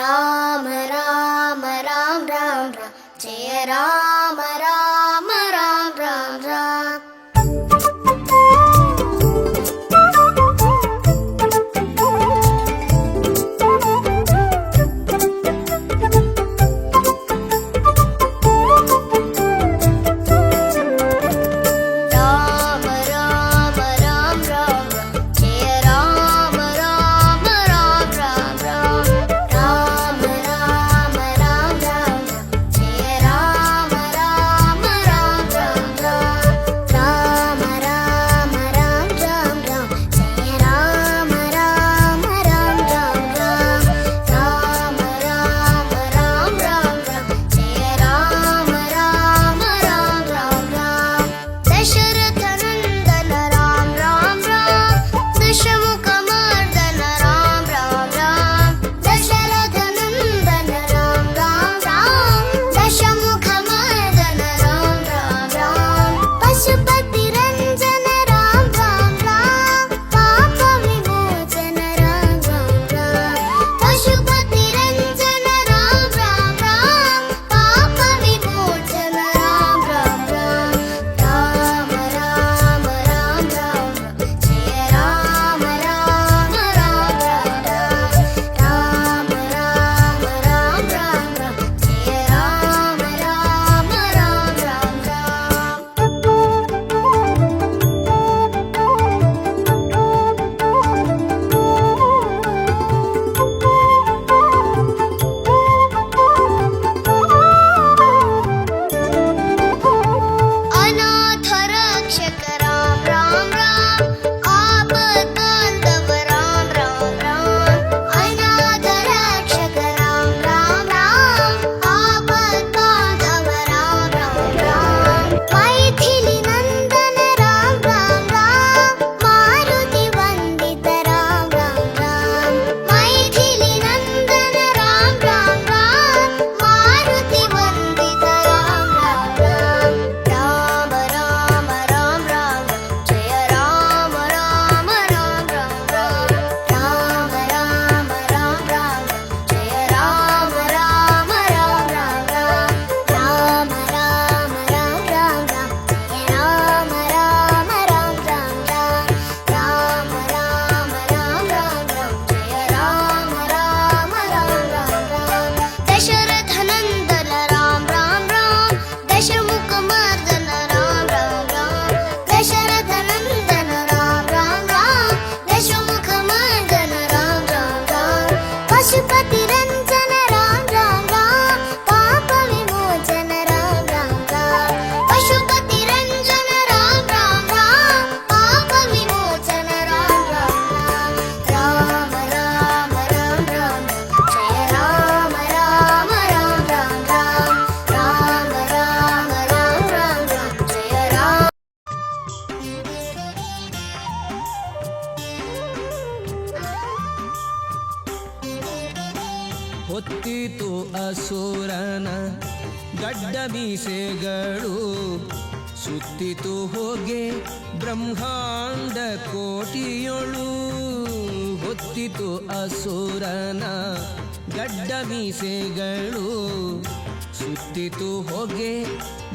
ರಾಮ ರಾಮ ರಾಮ ರಾಮ ರಾಮ ಜಯ ರಾಮ ರಾಮ ರಾಮ ರಾಮ ರಾಮ. ಹೊತ್ತಿತು ಅಸುರನ ಗಡ್ಡ ಮೀಸೆಗಳು, ಸುತ್ತಿತು ಹೊಗೆ ಬ್ರಹ್ಮಾಂಡ ಕೋಟಿಯೊಳು. ಹೊತ್ತಿತು ಅಸುರನ ಗಡ್ಡ ಮೀಸೆಗಳು, ಸುತ್ತಿತು ಹೊಗೆ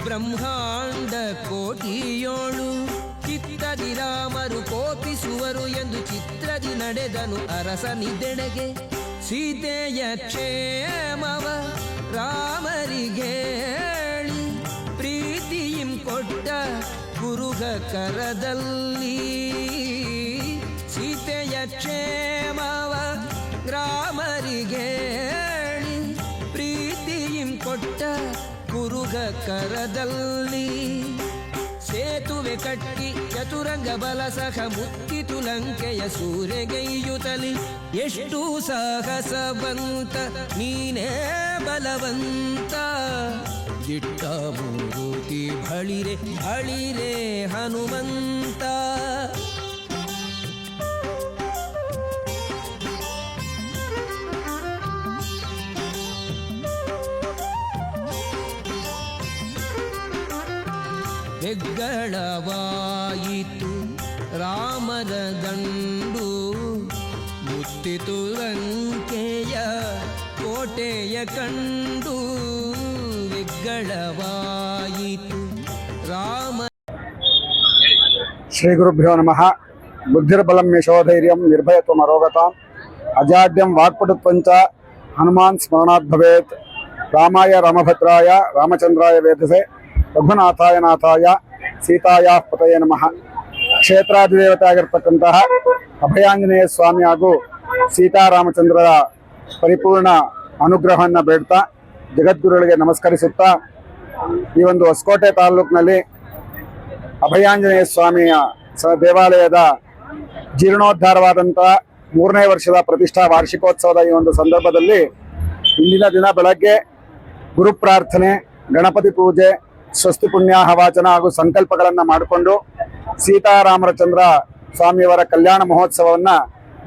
ಬ್ರಹ್ಮಾಂಡ ಕೋಟಿಯೋಳು. ಚಿತ್ತದಿ ರಾಮರು ಕೋಪಿಸುವರು ಎಂದು ಚಿತ್ರದಿ ನಡೆದನು ಅರಸನಿದೆಡೆಗೆ. ಸೀತೆಯ ಕ್ಷೇಮವ ರಾಮರಿಗೇಳಿ, ಪ್ರೀತಿಯಿಂ ಕೊಟ್ಟ ಗುರುಗ ಕರದಲ್ಲಿ. ಸೀತೆಯ ಕ್ಷೇಮವ ರಾಮರಿಗೇಳಿ, ಪ್ರೀತಿಯಿಂ ಕೊಟ್ಟ ಗುರುಗ ಕರದಲ್ಲಿ. ಸೇತುವೆ ಕಟ್ಟಿ ಚತುರಂಗ ಬಲ ಸಹ ಮುತ್ತಿತು ಲಂಕೆಯ ಸೂರೆಗೈಯುತ್ತಲಿ. ಎಷ್ಟು ಸಾಹಸವಂತ ನೀನೇ ಬಲವಂತ, ದಿಟ್ಟ ಮೂರುತಿ ಬಳಿರೆ ಬಳಿರೆ ಹನುಮಂತ. ಹೆಗ್ಗಳವಾಯಿತು ರಾಮರ ದಂಡು, ಮುತ್ತಿತು ಲಂಕೆಯ ಕೋಟೆಯ ಕಂಡು ವಿಗ್ಗಳವಾಯಿತು ರಾಮ. ಶ್ರೀ ಗುರುಭ್ಯೋ ನಮಃ. ಬುದ್ಧಿರ್ಬಲಂ ಯಶೋಧೈರ್ಯಂ ನಿರ್ಭಯತ್ವಂ ಅರೋಗತಾಂ ಅಜಾಡ್ಯಂ ವಾಕ್ಪಟುತ್ವಂಚ ಹನುಮಾನ್ ಸ್ಮರಣಾತ್ ಭವೇತ್. ರಾಮಾಯ ರಾಮಭದ್ರಾಯ ರಾಮಚಂದ್ರಾಯ ವೇಧಸೆ ರಘುನಾಥಾಯ ನಾಥಾಯ ಸೀತಾಯ ಪತಯೇ ನಮಃ. ಕ್ಷೇತ್ರಾಧಿದೇವತೆ ಆಗಿರ್ತಕ್ಕಂತಹ ಅಭಯಾಂಜನೇಯ ಸ್ವಾಮಿ ಹಾಗೂ ಸೀತಾರಾಮಚಂದ್ರರ ಪರಿಪೂರ್ಣ ಅನುಗ್ರಹವನ್ನು ಬೇಡ್ತಾ ಜಗದ್ಗುರುಗಳಿಗೆ ನಮಸ್ಕರಿಸುತ್ತಾ ಈ ಒಂದು ಹೊಸಕೋಟೆ ತಾಲೂಕಿನಲ್ಲಿ ಅಭಯಾಂಜನೇಯ ಸ್ವಾಮಿಯ ದೇವಾಲಯದ ಜೀರ್ಣೋದ್ಧಾರವಾದಂಥ 3ನೇ ವರ್ಷದ ಪ್ರತಿಷ್ಠಾ ವಾರ್ಷಿಕೋತ್ಸವದ ಈ ಒಂದು ಸಂದರ್ಭದಲ್ಲಿ ಇಂದಿನ ದಿನ ಬೆಳಗ್ಗೆ ಗುರು ಪ್ರಾರ್ಥನೆ, ಗಣಪತಿ ಪೂಜೆ, ಸ್ವಸ್ತಿ ಪುಣ್ಯಾಹ ವಾಚನ ಹಾಗೂ ಸಂಕಲ್ಪಗಳನ್ನು ಮಾಡಿಕೊಂಡು ಸೀತಾರಾಮಚಂದ್ರ ಸ್ವಾಮಿಯವರ ಕಲ್ಯಾಣ ಮಹೋತ್ಸವವನ್ನು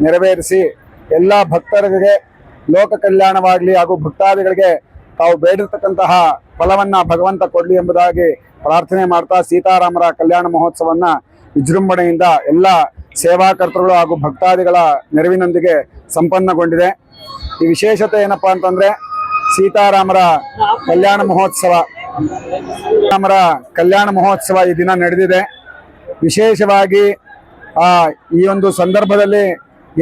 ನೆರವೇರಿಸಿ ಎಲ್ಲ ಭಕ್ತರಿಗೆ ಲೋಕ ಕಲ್ಯಾಣವಾಗಲಿ ಹಾಗೂ ಭಕ್ತಾದಿಗಳಿಗೆ ತಾವು ಬೇಡಿರ್ತಕ್ಕಂತಹ ಫಲವನ್ನು ಭಗವಂತ ಕೊಡಲಿ ಎಂಬುದಾಗಿ ಪ್ರಾರ್ಥನೆ ಮಾಡ್ತಾ ಸೀತಾರಾಮರ ಕಲ್ಯಾಣ ಮಹೋತ್ಸವವನ್ನು ವಿಜೃಂಭಣೆಯಿಂದ ಎಲ್ಲ ಸೇವಾಕರ್ತರುಗಳು ಹಾಗೂ ಭಕ್ತಾದಿಗಳ ನೆರವಿನೊಂದಿಗೆ ಸಂಪನ್ನಗೊಂಡಿದೆ. ಈ ವಿಶೇಷತೆ ಏನಪ್ಪಾ ಅಂತಂದ್ರೆ ಸೀತಾರಾಮರ ಕಲ್ಯಾಣ ಮಹೋತ್ಸವ ಈ ದಿನ ನಡೆದಿದೆ. ವಿಶೇಷವಾಗಿ ಈ ಒಂದು ಸಂದರ್ಭದಲ್ಲಿ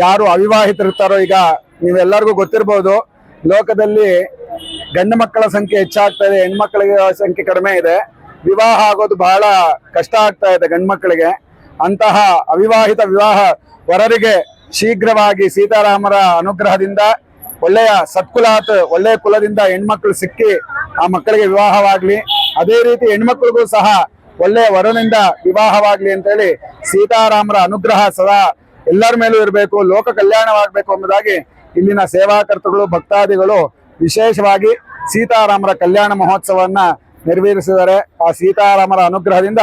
ಯಾರು ಅವಿವಾಹಿತರಿರ್ತಾರೋ, ಈಗ ನೀವೆಲ್ಲರಿಗೂ ಗೊತ್ತಿರ್ಬೋದು, ಲೋಕದಲ್ಲಿ ಗಂಡು ಮಕ್ಕಳ ಸಂಖ್ಯೆ ಹೆಚ್ಚಾಗ್ತಾ ಇದೆ, ಹೆಣ್ಮಕ್ಳಿಗೆ ಸಂಖ್ಯೆ ಕಡಿಮೆ ಇದೆ. ವಿವಾಹ ಆಗೋದು ಬಹಳ ಕಷ್ಟ ಆಗ್ತಾ ಇದೆ ಗಂಡು ಮಕ್ಕಳಿಗೆ. ಅಂತಹ ಅವಿವಾಹಿತ ವಿವಾಹ ವರರಿಗೆ ಶೀಘ್ರವಾಗಿ ಸೀತಾರಾಮರ ಅನುಗ್ರಹದಿಂದ ಒಳ್ಳೆಯ ಸತ್ಕುಲಾತ್, ಒಳ್ಳೆಯ ಕುಲದಿಂದ ಹೆಣ್ಮಕ್ಳು ಸಿಕ್ಕಿ ಆ ಮಕ್ಕಳಿಗೆ ವಿವಾಹವಾಗ್ಲಿ, ಅದೇ ರೀತಿ ಹೆಣ್ಮಕ್ಳಿಗೂ ಸಹ ಒಳ್ಳೆಯ ವರನಿಂದ ವಿವಾಹವಾಗ್ಲಿ ಅಂತೇಳಿ ಸೀತಾರಾಮರ ಅನುಗ್ರಹ ಸದಾ ಎಲ್ಲರ ಮೇಲೂ ಇರಬೇಕು, ಲೋಕ ಕಲ್ಯಾಣವಾಗಬೇಕು ಎಂಬುದಾಗಿ ಇಲ್ಲಿನ ಸೇವಾಕರ್ತಗಳು ಭಕ್ತಾದಿಗಳು ವಿಶೇಷವಾಗಿ ಸೀತಾರಾಮರ ಕಲ್ಯಾಣ ಮಹೋತ್ಸವವನ್ನ ನೆರವೇರಿಸಿದ್ದಾರೆ. ಆ ಸೀತಾರಾಮರ ಅನುಗ್ರಹದಿಂದ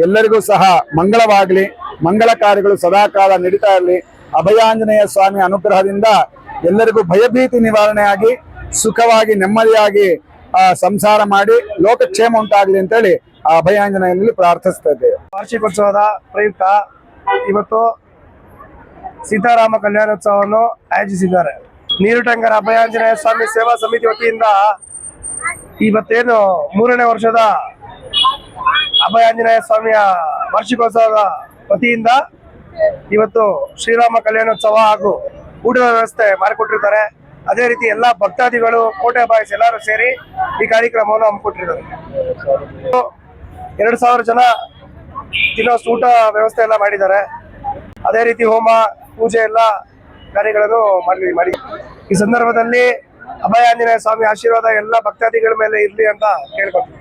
ಎಲ್ಲರಿಗೂ ಸಹ ಮಂಗಳವಾಗಲಿ, ಮಂಗಳ ಕಾರ್ಯಗಳು ಸದಾಕಾಲ ನಡೀತಾ ಇರಲಿ. ಅಭಯಾಂಜನೇಯ ಸ್ವಾಮಿ ಅನುಗ್ರಹದಿಂದ ಎಲ್ಲರಿಗೂ ಭಯಭೀತಿ ನಿವಾರಣೆಯಾಗಿ ಸುಖವಾಗಿ ನೆಮ್ಮದಿಯಾಗಿ ಸಂಸಾರ ಮಾಡಿ ಲೋಕಕ್ಷೇಮ ಉಂಟಾಗಲಿ ಅಂತೇಳಿ ಆ ಅಭಯಾಂಜನೇಯಲ್ಲಿ ಪ್ರಾರ್ಥಿಸ್ತಾ ಇದ್ದೇವೆ. ವಾರ್ಷಿಕೋತ್ಸವದ ಪ್ರಯುಕ್ತ ಇವತ್ತು ಸೀತಾರಾಮ ಕಲ್ಯಾಣೋತ್ಸವವನ್ನು ಆಯೋಜಿಸಿದ್ದಾರೆ. ನೀರುಟಂಗರ ಅಭಯಾಂಜನೇಯ ಸ್ವಾಮಿ ಸೇವಾ ಸಮಿತಿ ವತಿಯಿಂದ ಇವತ್ತೇನು 3ನೇ ವರ್ಷದ ಅಭಯಾಂಜನೇಯ ಸ್ವಾಮಿಯ ವಾರ್ಷಿಕೋತ್ಸವದ ವತಿಯಿಂದ ಇವತ್ತು ಶ್ರೀರಾಮ ಕಲ್ಯಾಣೋತ್ಸವ ಹಾಗೂ ಊಟದ ವ್ಯವಸ್ಥೆ ಮಾಡಿಕೊಟ್ಟಿರ್ತಾರೆ. ಅದೇ ರೀತಿ ಎಲ್ಲ ಭಕ್ತಾದಿಗಳು, ಕೋಟೆ ಬಾಯ್ಸ್ ಎಲ್ಲರೂ ಸೇರಿ ಈ ಕಾರ್ಯಕ್ರಮವನ್ನು ಹಮ್ಮಿಕೊಟ್ಟಿರ್ತಾರೆ. 2000 ಜನ ತಿನ್ನೋಷ್ಟು ಊಟ ವ್ಯವಸ್ಥೆ ಎಲ್ಲ ಮಾಡಿದ್ದಾರೆ. ಅದೇ ರೀತಿ ಹೋಮ ಪೂಜೆ ಎಲ್ಲ ಕಾರ್ಯಗಳನ್ನು ಮಾಡಿ ಈ ಸಂದರ್ಭದಲ್ಲಿ ಅಭಯಾಂಜನೇಯ ಸ್ವಾಮಿ ಆಶೀರ್ವಾದ ಎಲ್ಲ ಭಕ್ತಾದಿಗಳ ಮೇಲೆ ಇರಲಿ ಅಂತ ಕೇಳ್ಕೊಳ್ತೀವಿ.